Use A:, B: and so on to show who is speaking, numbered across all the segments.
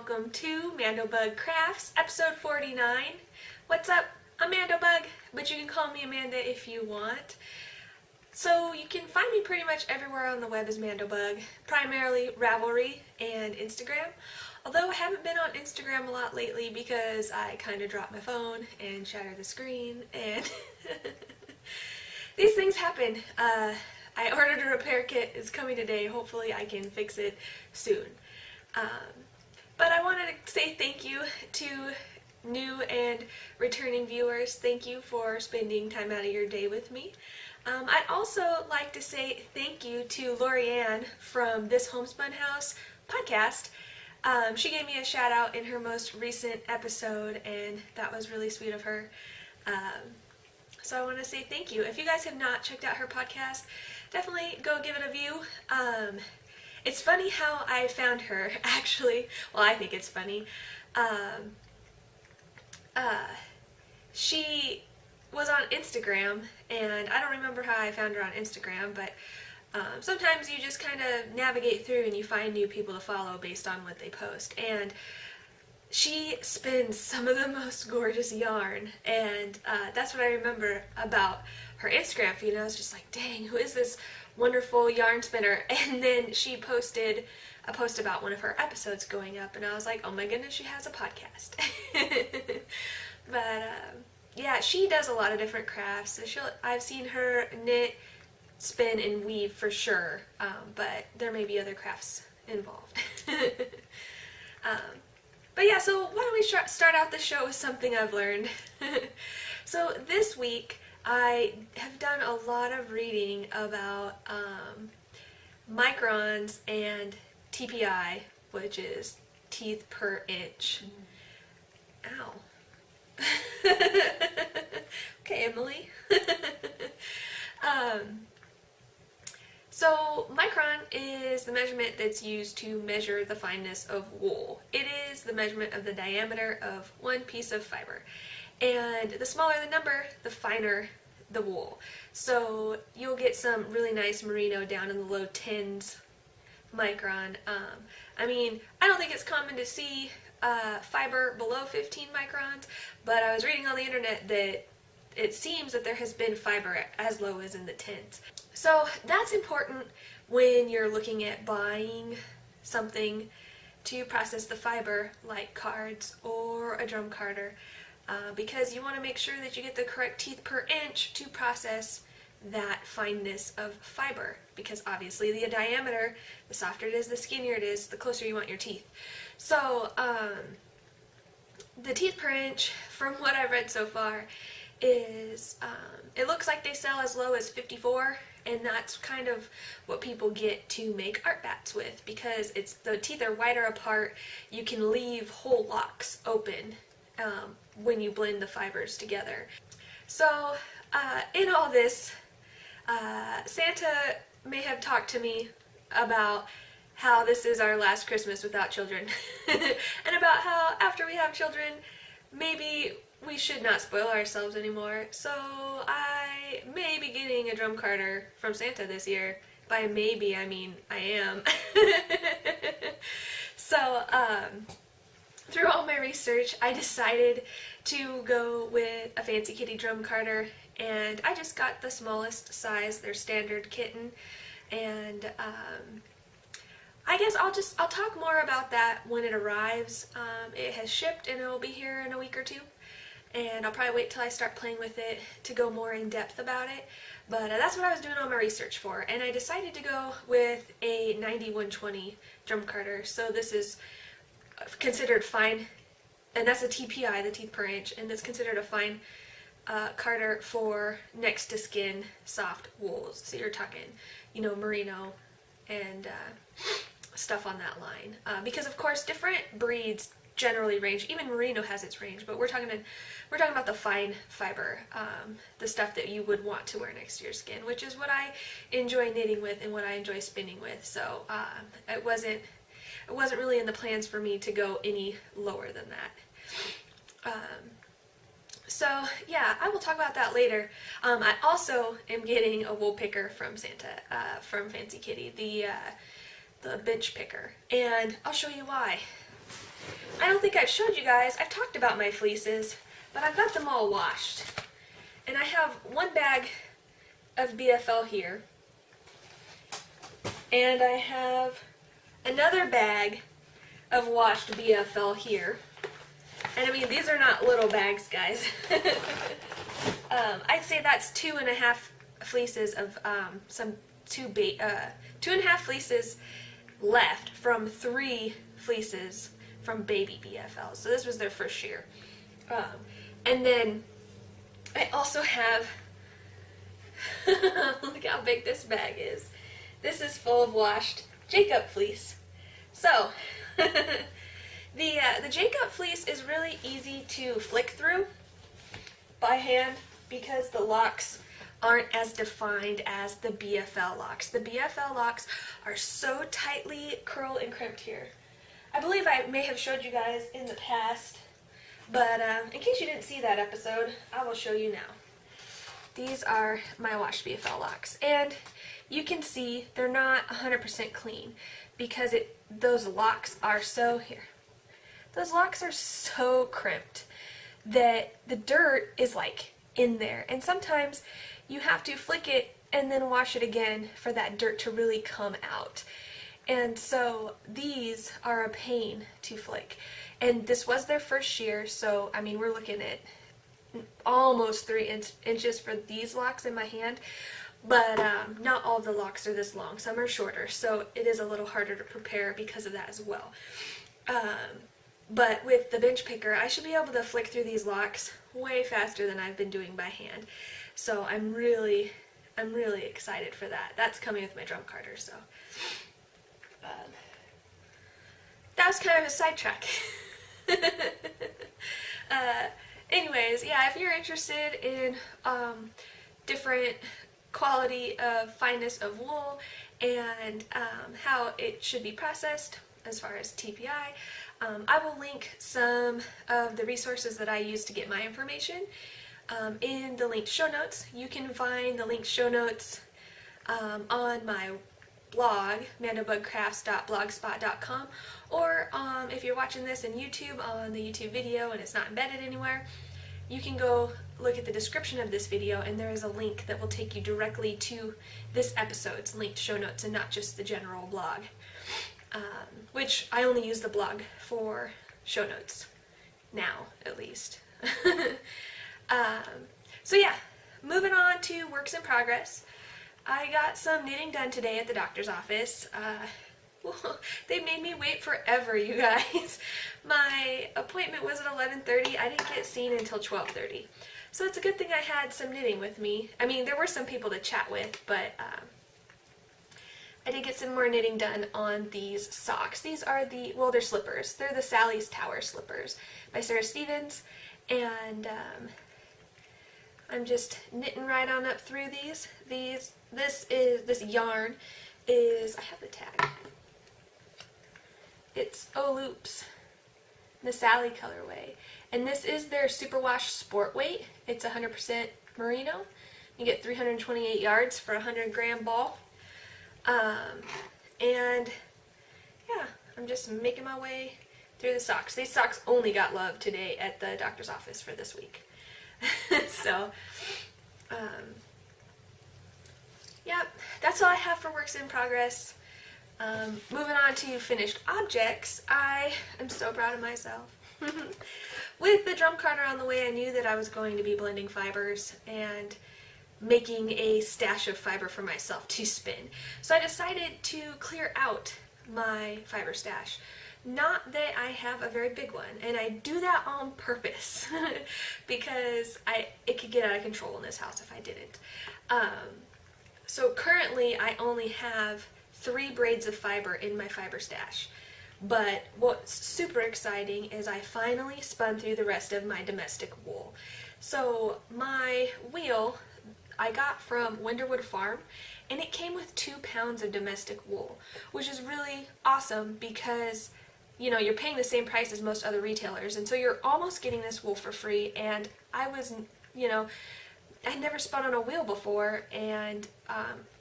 A: welcome to MandoBug Crafts, episode 49. What's up? I'm MandoBug, but you can call me Amanda if you want. So you can find me pretty much everywhere on the web as MandoBug, primarily Ravelry and Instagram. Although I haven't been on Instagram a lot lately because I kind of dropped my phone and shattered the screen, and these things happen. I ordered a repair kit. It's coming today. Hopefully I can fix it soon. But I wanted to say thank you to new and returning viewers. Thank you for spending time out of your day with me. I'd also like to say thank you to Lorianne from This Homespun House podcast. She gave me a shout out in her most recent episode, and that was really sweet of her. So I want to say thank you. If you guys have not checked out her podcast, definitely go give it a view. It's funny how I found her, actually. Well, I think it's funny. She was on Instagram, and I don't remember how I found her on Instagram, but sometimes you just kind of navigate through and you find new people to follow based on what they post. And she spins some of the most gorgeous yarn, and that's what I remember about her Instagram feed. And I was just like, dang, who is this wonderful yarn spinner? And then she posted a post about one of her episodes going up, and I was like, oh my goodness, she has a podcast. But yeah, she does a lot of different crafts. So I've seen her knit, spin, and weave for sure, but there may be other crafts involved. But yeah, so why don't we start out the show with something I've learned. So this week I have done a lot of reading about microns and TPI, which is teeth per inch. Ow. Okay, Emily. So micron is the measurement that's used to measure the fineness of wool. It is the measurement of the diameter of one piece of fiber. And the smaller the number, the finer the wool. So you'll get some really nice merino down in the low 10s micron. I mean, I don't think it's common to see fiber below 15 microns, but I was reading on the internet that it seems that there has been fiber as low as in the 10s. So that's important when you're looking at buying something to process the fiber, like cards or a drum carder, because you want to make sure that you get the correct teeth per inch to process that fineness of fiber, because obviously the diameter, the softer it is, the skinnier it is, the closer you want your teeth. So the teeth per inch, from what I've read so far, is it looks like they sell as low as 54, and that's kind of what people get to make art bats with, because the teeth are wider apart. You can leave whole locks open when you blend the fibers together. So in all this, Santa may have talked to me about how this is our last Christmas without children, and about how after we have children, maybe we should not spoil ourselves anymore. So I may be getting a drum carder from Santa this year. By maybe, I mean I am. So through all my research, I decided to go with a Fancy Kitty drum carder, and I just got the smallest size, their standard kitten, and I guess I'll talk more about that when it arrives. It has shipped and it will be here in a week or two, and I'll probably wait till I start playing with it to go more in depth about it. But that's what I was doing all my research for, and I decided to go with a 9120 drum carder. So this is considered fine, and that's a TPI, the teeth per inch, and that's considered a fine carder for next to skin soft wools. So you're talking, merino and stuff on that line, because of course different breeds generally range. Even merino has its range, but we're talking about the fine fiber, the stuff that you would want to wear next to your skin, which is what I enjoy knitting with and what I enjoy spinning with. So it wasn't really in the plans for me to go any lower than that. So yeah, I will talk about that later. I also am getting a wool picker from Santa, from Fancy Kitty, the bench picker, and I'll show you why. I don't think I've showed you guys, I've talked about my fleeces, but I've got them all washed. And I have one bag of BFL here, and I have another bag of washed BFL here. And I mean, these are not little bags, guys. I'd say that's 2.5 fleeces of 2.5 fleeces left from 3 fleeces from baby BFL. So this was their first shear. And then I also have, look how big this bag is. This is full of washed Jacob fleece. So, the Jacob fleece is really easy to flick through by hand because the locks aren't as defined as the BFL locks. The BFL locks are so tightly curled and crimped here. I believe I may have showed you guys in the past, but in case you didn't see that episode, I will show you now. These are my washed BFL locks, and you can see they're not 100% clean because those locks are so crimped that the dirt is like in there, and sometimes you have to flick it and then wash it again for that dirt to really come out. And so these are a pain to flick. And this was their first shear, so I mean, we're looking at almost 3 inches for these locks in my hand, but not all of the locks are this long. Some are shorter, so it is a little harder to prepare because of that as well. But with the bench picker, I should be able to flick through these locks way faster than I've been doing by hand. So I'm really excited for that. That's coming with my drum carder, so that was kind of a sidetrack. Anyways, yeah, if you're interested in different quality of fineness of wool and how it should be processed as far as TPI, I will link some of the resources that I use to get my information in the linked show notes. You can find the linked show notes on my blog, mandobugcrafts.blogspot.com, or if you're watching this in YouTube on the YouTube video and it's not embedded anywhere, you can go look at the description of this video and there is a link that will take you directly to this episode's linked show notes and not just the general blog, which I only use the blog for show notes now, at least. So yeah, moving on to works in progress. I got some knitting done today at the doctor's office. They made me wait forever, you guys. My appointment was at 11:30. I didn't get seen until 12:30. So it's a good thing I had some knitting with me. I mean, there were some people to chat with, but I did get some more knitting done on these socks. These are they're slippers. They're the Sally's Tower slippers by Sarah Stevens, and I'm just knitting right on up through these. This yarn is, I have the tag. It's O-Loops, the Sally colorway, and this is their superwash sport weight. It's 100% merino. You get 328 yards for a 100-gram ball. And yeah, I'm just making my way through the socks. These socks only got love today at the doctor's office for this week. So, yep, that's all I have for works in progress. Moving on to finished objects, I am so proud of myself. With the drum carder on the way, I knew that I was going to be blending fibers and making a stash of fiber for myself to spin. So I decided to clear out my fiber stash. Not that I have a very big one, and I do that on purpose because it could get out of control in this house if I didn't. So currently I only have 3 braids of fiber in my fiber stash. But what's super exciting is I finally spun through the rest of my domestic wool. So my wheel I got from Winderwood Farm, and it came with 2 pounds of domestic wool, which is really awesome because, you know, you're paying the same price as most other retailers, and so you're almost getting this wool for free. And I was, you know, I'd never spun on a wheel before, and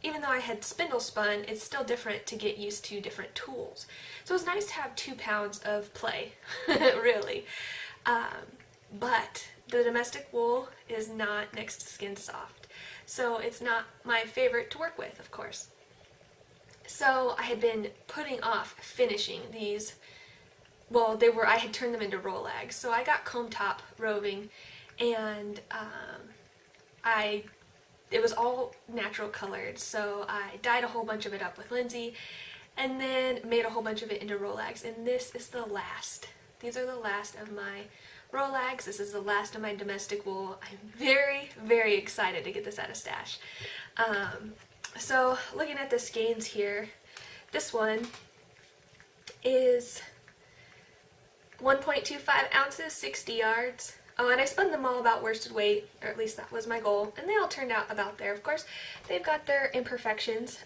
A: even though I had spindle spun, it's still different to get used to different tools. So it was nice to have 2 pounds of play, really. But the domestic wool is not next to skin soft, so it's not my favorite to work with, of course. So I had been putting off finishing these. Well, I had turned them into Rolags, so I got comb top roving, and it was all natural colored, so I dyed a whole bunch of it up with Lindsay, and then made a whole bunch of it into Rolags, and this is the last. These are the last of my Rolags. This is the last of my domestic wool. I'm very, very excited to get this out of stash. So looking at the skeins here, this one is 1.25 ounces, 60 yards. Oh, and I spun them all about worsted weight, or at least that was my goal, and they all turned out about there. Of course, they've got their imperfections,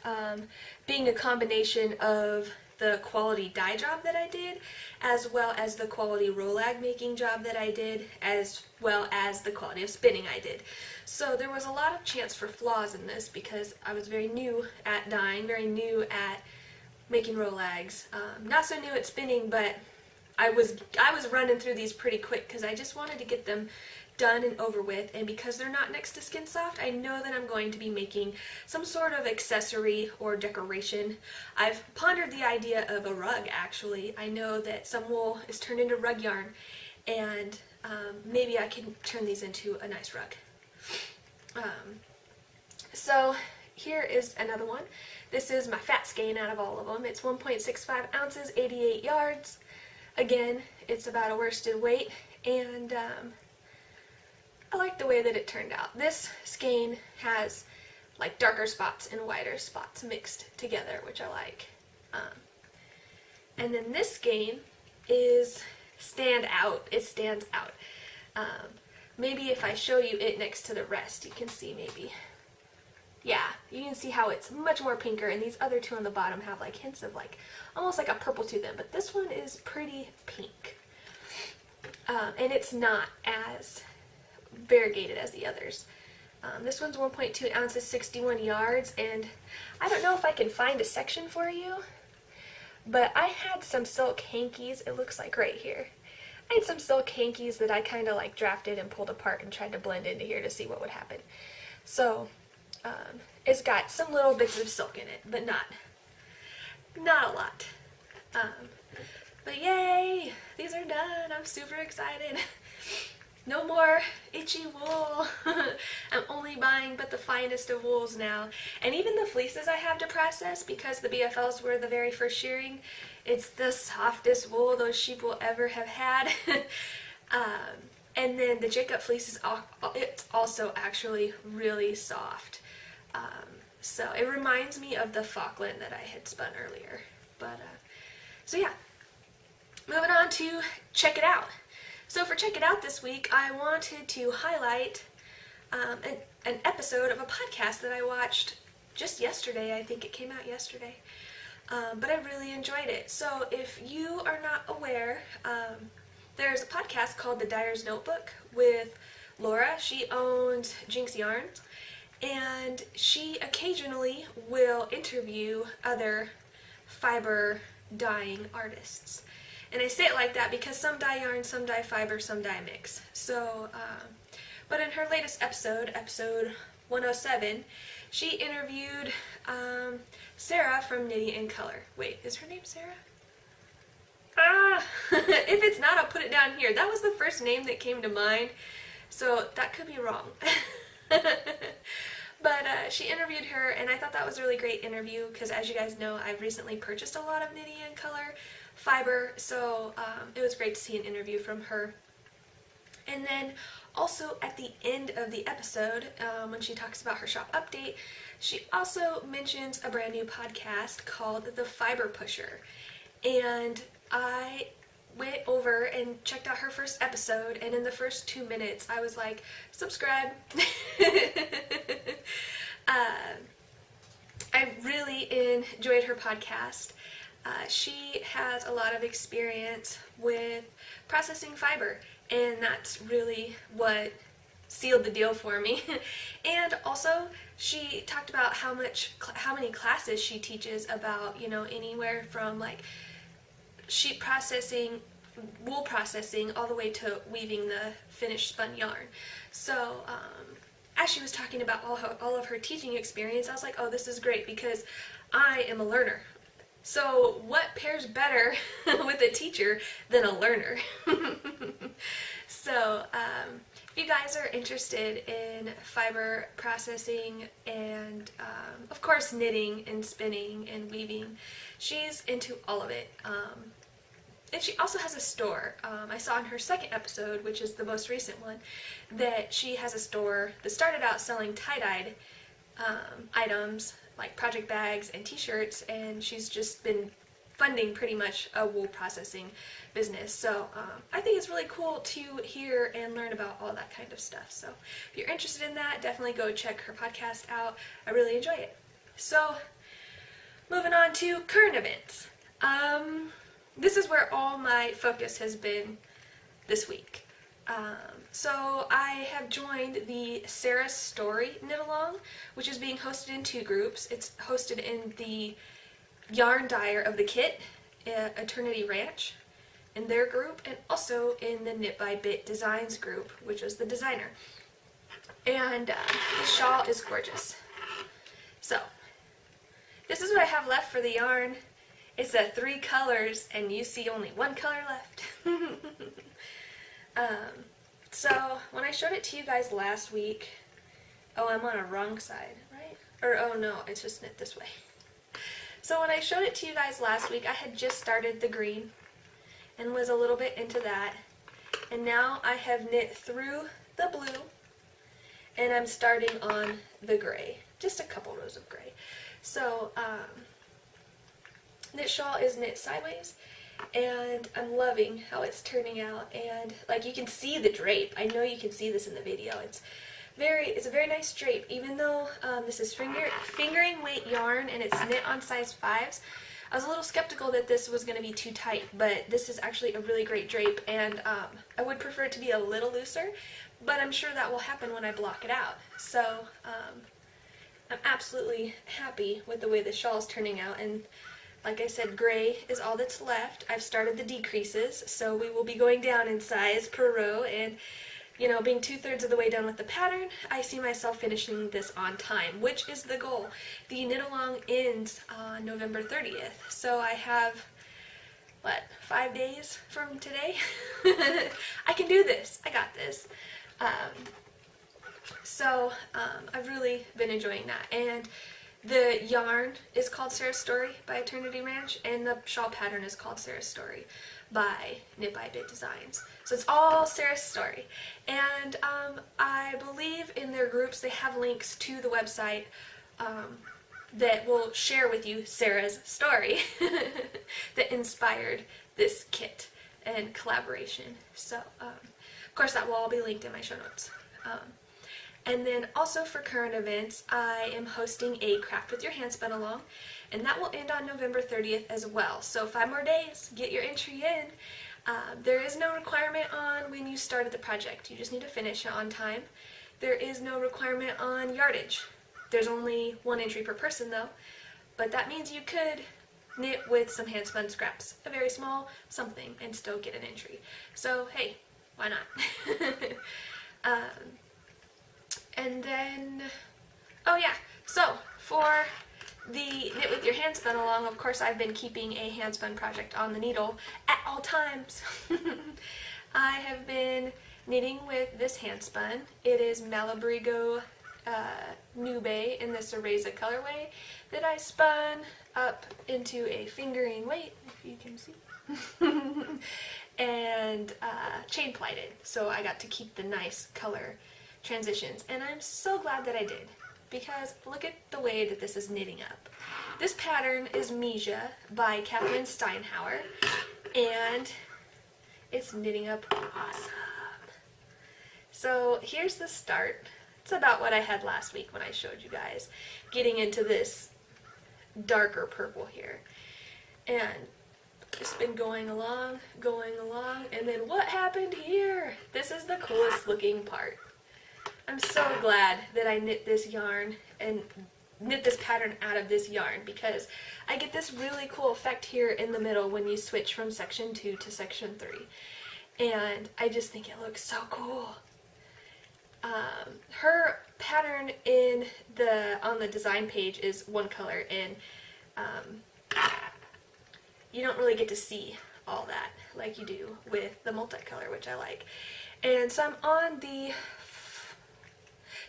A: being a combination of the quality dye job that I did, as well as the quality Rolag making job that I did, as well as the quality of spinning I did. So there was a lot of chance for flaws in this because I was very new at dyeing, very new at making Rolags, not so new at spinning, but I was running through these pretty quick because I just wanted to get them done and over with, and because they're not next to skin soft, I know that I'm going to be making some sort of accessory or decoration. I've pondered the idea of a rug, actually. I know that some wool is turned into rug yarn, and maybe I can turn these into a nice rug. So here is another one. This is my fat skein out of all of them. It's 1.65 ounces, 88 yards. Again, it's about a worsted weight, and I like the way that it turned out. This skein has like darker spots and wider spots mixed together, which I like. And then this skein is stand out. It stands out. Maybe if I show you it next to the rest, you can see maybe. Yeah, you can see how it's much more pinker, and these other two on the bottom have like hints of like almost like a purple to them, but this one is pretty pink. And it's not as variegated as the others. This one's 1.2 ounces, 61 yards, and I don't know if I can find a section for you, but I had some silk hankies, it looks like right here. I had some silk hankies that I kind of like drafted and pulled apart and tried to blend into here to see what would happen. So it's got some little bits of silk in it, but not a lot. But yay, these are done. I'm super excited. No more itchy wool. I'm only buying but the finest of wools now. And even the fleeces I have to process, because the BFLs were the very first shearing, it's the softest wool those sheep will ever have had. And then the Jacob fleece it's also actually really soft. So it reminds me of the Falkland that I had spun earlier. But so yeah, moving on to check it out. So for check it out this week, I wanted to highlight an episode of a podcast that I watched just yesterday. I think it came out yesterday. But I really enjoyed it. So if you are not aware, there's a podcast called The Dyer's Notebook with Laura. She owns Jinx Yarns, and she occasionally will interview other fiber dyeing artists. And I say it like that because some dye yarn, some dye fiber, some dye mix. So, but in her latest episode, episode 107, she interviewed Sarah from Knitting in Color. Wait, is her name Sarah? If it's not, I'll put it down here. That was the first name that came to mind, so that could be wrong. But she interviewed her, and I thought that was a really great interview because, as you guys know, I've recently purchased a lot of Knitting in Color fiber, so it was great to see an interview from her. And then also at the end of the episode, when she talks about her shop update, she also mentions a brand new podcast called The Fiber Pusher. And I went over and checked out her first episode, and in the first 2 minutes I was like, subscribe. I really enjoyed her podcast. She has a lot of experience with processing fiber, and that's really what sealed the deal for me. And also she talked about how many classes she teaches about, you know, anywhere from like sheet processing, wool processing, all the way to weaving the finished spun yarn. So as she was talking about all of her teaching experience, I was like, oh, this is great because I am a learner. So what pairs better with a teacher than a learner? So if you guys are interested in fiber processing and of course knitting and spinning and weaving, she's into all of it. And she also has a store. I saw in her second episode, which is the most recent one, that she has a store that started out selling tie-dyed items like project bags and t-shirts, and she's just been funding pretty much a wool processing business. So I think it's really cool to hear and learn about all that kind of stuff. So if you're interested in that, definitely go check her podcast out. I really enjoy it. So moving on to current events. This is where all my focus has been this week. So I have joined the Sarah's Story knit along, which is being hosted in 2 groups. It's hosted in the Yarn Dyer of the Kit, Eternity Ranch, in their group, and also in the Knit by Bit Designs group, which was the designer. And the shawl is gorgeous. So this is what I have left for the yarn. It's 3 colors, and you see only 1 color left. So when I showed it to you guys last week, oh, I'm on a wrong side, right? Or, oh no, it's just knit this way. So when I showed it to you guys last week, I had just started the green and was a little bit into that. And now I have knit through the blue, and I'm starting on the gray. Just a couple rows of gray. So, this shawl is knit sideways, and I'm loving how it's turning out. And like, you can see the drape. I know you can see this in the video. It's a very nice drape, even though this is fingering weight yarn and it's knit on size 5s. I was a little skeptical that this was going to be too tight, but this is actually a really great drape, and I would prefer it to be a little looser, but I'm sure that will happen when I block it out. So I'm absolutely happy with the way the shawl is turning out. And like I said, gray is all that's left. I've started the decreases, so we will be going down in size per row, and you know, being 2/3 of the way done with the pattern, I see myself finishing this on time, which is the goal. The knit along ends on November 30th, so I have, what, 5 days from today? I can do this. I got this. I've really been enjoying that. And the yarn is called Sarah's Story by Eternity Ranch, and the shawl pattern is called Sarah's Story by Knit by Bit Designs. So it's all Sarah's Story. And I believe in their groups they have links to the website that will share with you Sarah's story that inspired this kit and collaboration. So, of course, that will all be linked in my show notes. And then also for current events, I am hosting a Craft with Your Handspun along, and that will end on November 30th as well. So 5 more days, get your entry in. There is no requirement on when you started the project. You just need to finish it on time. There is no requirement on yardage. There's only 1 entry per person though, but that means you could knit with some handspun scraps, a very small something, and still get an entry. So hey, why not? And then, oh yeah, so for the Knit with Your Handspun along, of course I've been keeping a handspun project on the needle at all times. I have been knitting with this handspun. It is Malabrigo Nube in the Cereza colorway that I spun up into a fingering weight, if you can see, and chain plighted, so I got to keep the nice color transitions, and I'm so glad that I did, because look at the way that this is knitting up. This pattern is Misa by Catherine Steinhauer, and it's knitting up awesome. So here's the start. It's about what I had last week when I showed you guys, getting into this darker purple here, and just been going along, and then what happened here? This is the coolest looking part. I'm so glad that I knit this yarn and knit this pattern out of this yarn, because I get this really cool effect here in the middle when you switch from section 2 to section 3. And I just think it looks so cool. Her pattern on the design page is one color, and you don't really get to see all that like you do with the multicolor, which I like. And so I'm on I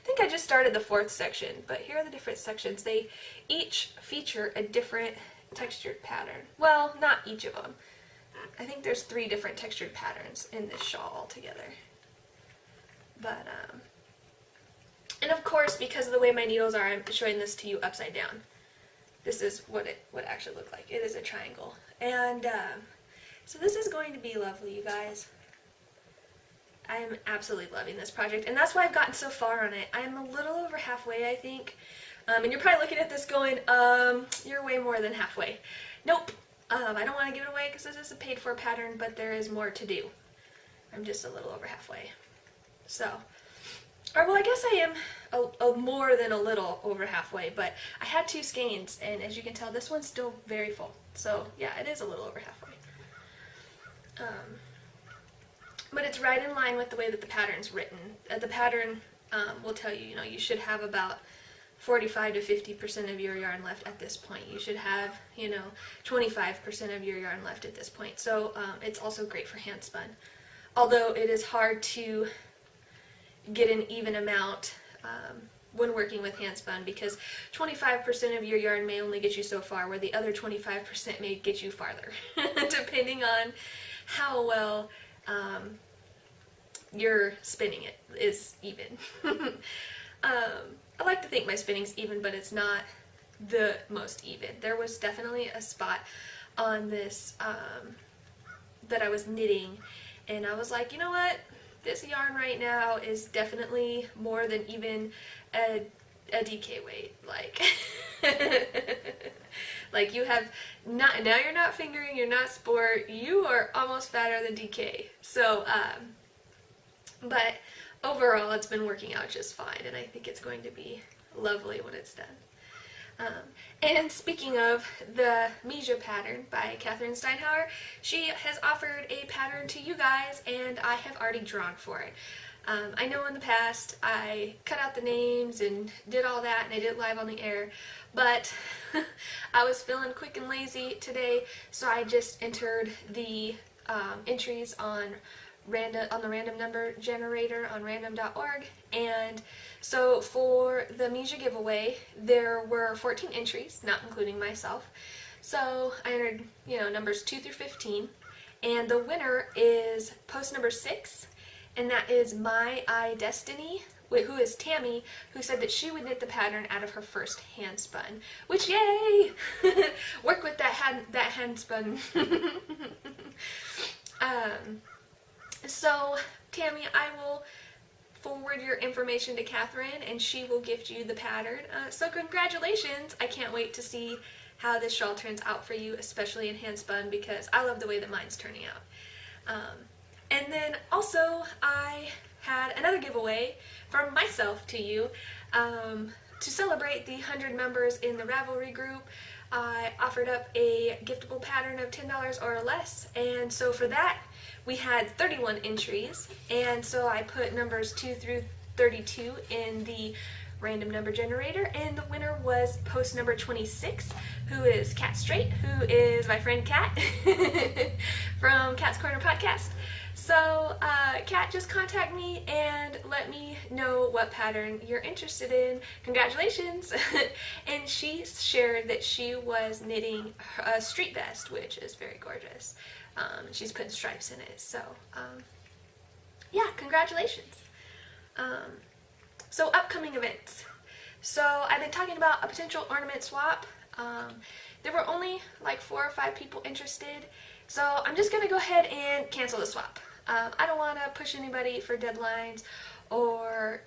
A: think I just started the 4th section, but here are the different sections. They each feature a different textured pattern. Well, not each of them. I think there's 3 different textured patterns in this shawl altogether. But, and of course, because of the way my needles are, I'm showing this to you upside down. This is what it would actually look like. It is a triangle. And, so this is going to be lovely, you guys. I am absolutely loving this project, and that's why I've gotten so far on it. I'm a little over halfway, I think. And you're probably looking at this going, you're way more than halfway. Nope. I don't want to give it away because this is a paid-for pattern, but there is more to do. I'm just a little over halfway. So, or well, I guess I am more than a little over halfway, but I had 2 skeins, and as you can tell, this one's still very full. So, yeah, it is a little over halfway. But it's right in line with the way that the pattern's written. The pattern will tell you, you should have about 45 to 50% of your yarn left at this point. You should have, 25% of your yarn left at this point. So it's also great for handspun. Although it is hard to get an even amount when working with handspun, because 25% of your yarn may only get you so far, where the other 25% may get you farther, depending on how well you're spinning it is even. I like to think my spinning's even, but it's not the most even. There was definitely a spot on this that I was knitting, and I was like, you know what? This yarn right now is definitely more than even a DK weight. Like, like you have not, now you're not fingering, you're not sport, you are almost fatter than DK. So, but overall it's been working out just fine, and I think it's going to be lovely when it's done. And speaking of the Misa pattern by Catherine Steinhauer, she has offered a pattern to you guys, and I have already drawn for it. I know in the past I cut out the names and did all that, and I did it live on the air, but I was feeling quick and lazy today, so I just entered the entries on the random number generator on random.org. And so for the Misa giveaway, there were 14 entries, not including myself. So I entered, numbers 2 through 15, and the winner is post number 6, and that is My Eye Destiny, who is Tammy, who said that she would knit the pattern out of her first handspun, which, yay! Work with that handspun. So, Tammy, I will forward your information to Catherine, and she will gift you the pattern. So congratulations! I can't wait to see how this shawl turns out for you, especially in handspun, because I love the way that mine's turning out. And then also, I had another giveaway from myself to you. To celebrate the 100 members in the Ravelry group, I offered up a giftable pattern of $10 or less, and so for that, we had 31 entries, and so I put numbers 2 through 32 in the random number generator, and the winner was post number 26, who is Cat Straight, who is my friend Cat from Cat's Corner Podcast. So, Kat, just contact me and let me know what pattern you're interested in. Congratulations! And she shared that she was knitting a street vest, which is very gorgeous. She's putting stripes in it, so, yeah, congratulations. So, upcoming events. So, I've been talking about a potential ornament swap. There were only like 4 or 5 people interested, so I'm just going to go ahead and cancel the swap. I don't want to push anybody for deadlines or,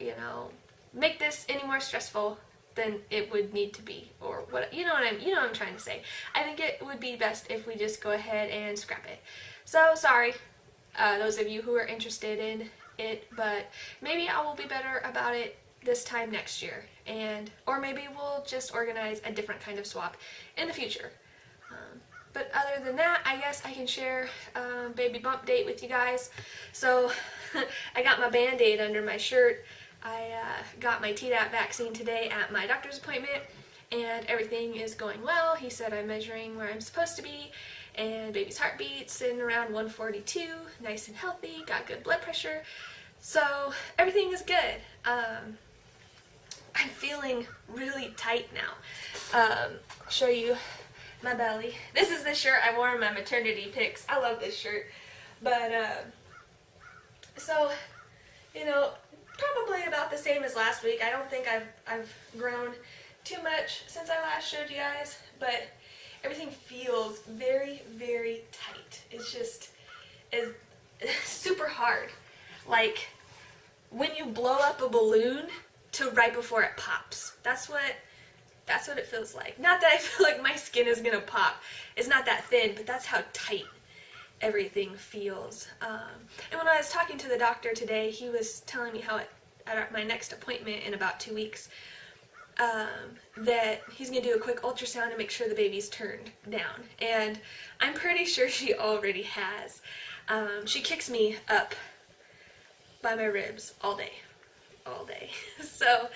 A: make this any more stressful than it would need to be, or what, you know what I'm trying to say. I think it would be best if we just go ahead and scrap it. So, sorry, those of you who are interested it, but maybe I will be better about it this time next year, or maybe we'll just organize a different kind of swap in the future. But other than that, I guess I can share baby bump date with you guys. So I got my Band-Aid under my shirt. I got my Tdap vaccine today at my doctor's appointment, and everything is going well. He said I'm measuring where I'm supposed to be, and baby's heartbeat's sitting around 142, nice and healthy, got good blood pressure. So everything is good. I'm feeling really tight now. Show you my belly. This is the shirt I wore in my maternity pics. I love this shirt. But, so, you know, probably about the same as last week. I don't think I've grown too much since I last showed you guys, but everything feels very, very tight. It's just, it's super hard. Like, when you blow up a balloon to right before it pops. That's what it feels like. Not that I feel like my skin is gonna pop. It's not that thin, but that's how tight everything feels. And when I was talking to the doctor today, he was telling me how at my next appointment in about 2 weeks, that he's gonna do a quick ultrasound and make sure the baby's turned down. And I'm pretty sure she already has. She kicks me up by my ribs all day. So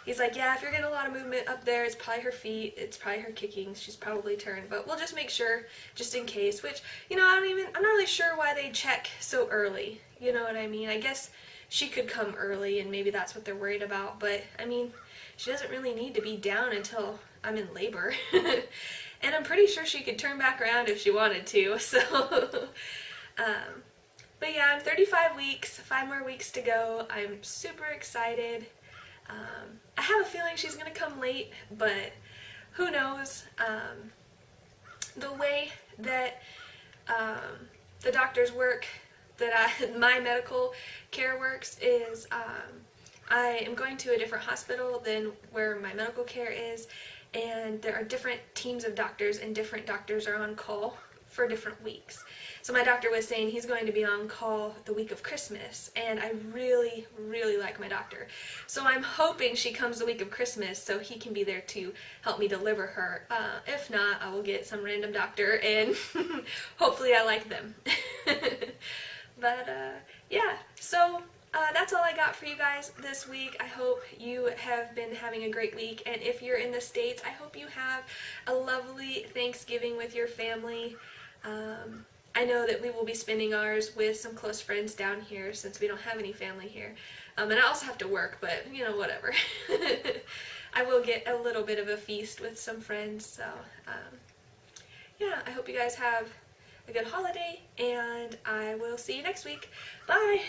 A: he's like, yeah, if you're getting a lot of movement up there, it's probably her feet, it's probably her kicking, she's probably turned, but we'll just make sure, just in case, which, you know, I'm not really sure why they check so early, you know what I mean? I guess she could come early and maybe that's what they're worried about, but, I mean, she doesn't really need to be down until I'm in labor, and I'm pretty sure she could turn back around if she wanted to, so, but yeah, I'm 35 weeks, 5 more weeks to go. I'm super excited. I have a feeling she's going to come late, but who knows. The way that the doctors work, my medical care works, is I am going to a different hospital than where my medical care is, and there are different teams of doctors, and different doctors are on call for different weeks. So my doctor was saying he's going to be on call the week of Christmas, and I really, really like my doctor. So I'm hoping she comes the week of Christmas so he can be there to help me deliver her. If not, I will get some random doctor, and hopefully I like them. But yeah, so that's all I got for you guys this week. I hope you have been having a great week, and if you're in the States, I hope you have a lovely Thanksgiving with your family. I know that we will be spending ours with some close friends down here since we don't have any family here. And I also have to work, but, you know, whatever. I will get a little bit of a feast with some friends, so, yeah, I hope you guys have a good holiday, and I will see you next week. Bye!